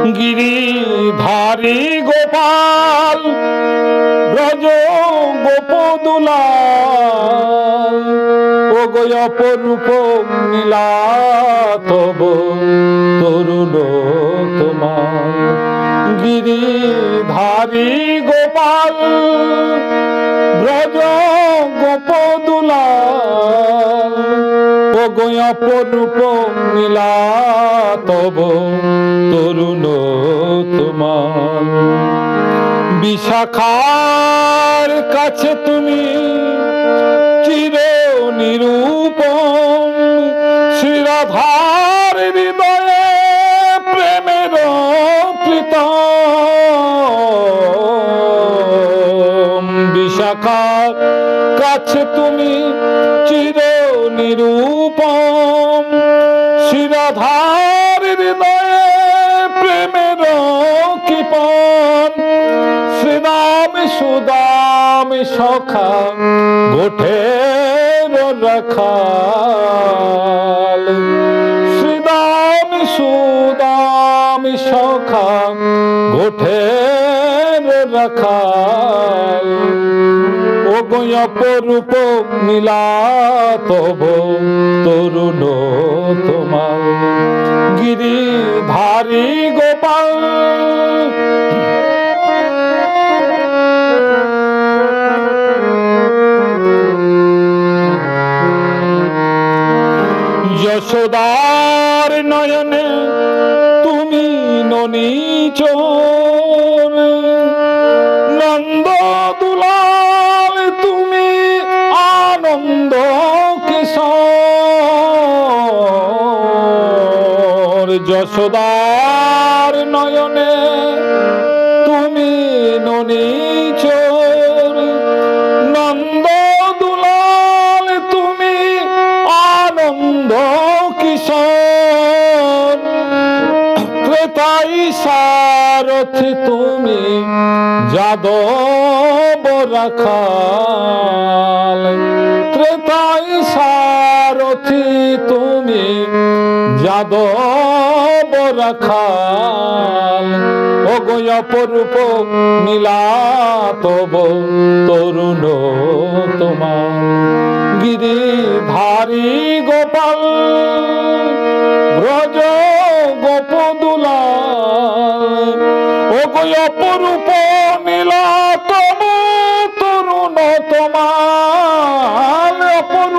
গিরিধারী গোপাল ব্রজ গোপদুলাল ও গো অপরূপ নীলা তব তরুণ তোমার। গিরিধারী গোপাল ব্রজ গোপদুলাল ও গো অপরূপ নীলা তব তরুণ তোমার। বিশাখার কাছে তুমি চির নিরূপম, শ্রীরাধার হৃদয়ে প্রেমের প্রীতম। বিশাখার কাছে তুমি চির নিরূপম, শ্রীরাধার হৃদয়ে প্রেমের কৃপণ। শ্রীদাম সুদাম সখা গোঠের রাখাল, শ্রীদাম সুদাম সখা গোঠের রাখাল ও গো অপরূপ নীলা তব তরুণ তোমার। গিরিধারী গোপাল যশোদার নয়নে তুমি ননীচর, নন্দ দুলাল তুমি আনন্দ কিশোর। যশোদার নয়নে তুমি ননীচর, নন্দ দুলাল তুমি আনন্দ কিশোর। ত্রেতাই সারথি তুমি যাদব রাখাল, ত্রেতাই সারথি তুমি যাদব রাখাল ও গো অপরূপ নীলা তব তরুণ তোমার। গিরিধারী গোপাল ব্রজ গোপদুলাল ও গো অপরূপ নীলা তব তরুণ তোমার। অপরূপ